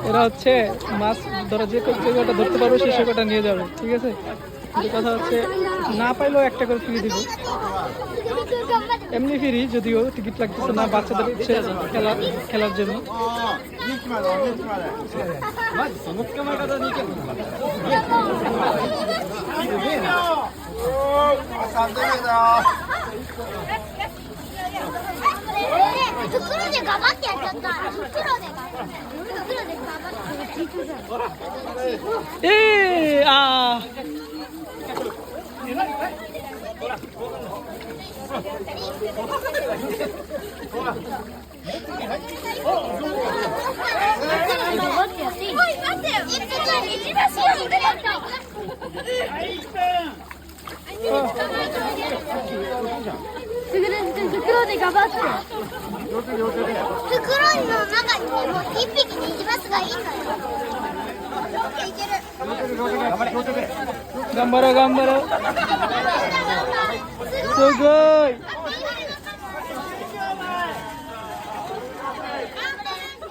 এরা হচ্ছে মাছ ধরা যে কটা ধরতে পারবে সে কটা নিয়ে যাবে, ঠিক আছে? কিন্তু কথা হচ্ছে না পাইলেও একটা করে ফ্রি দিব, এমনি ফ্রি, যদিও টিকিট লাগতেছে না, বাচ্চাদের ইচ্ছে খেলার জন্য।袋でガバッて。袋の中にもう一匹ニジマスがいいのよ。いける。頑張ろう頑張ろう。すごい。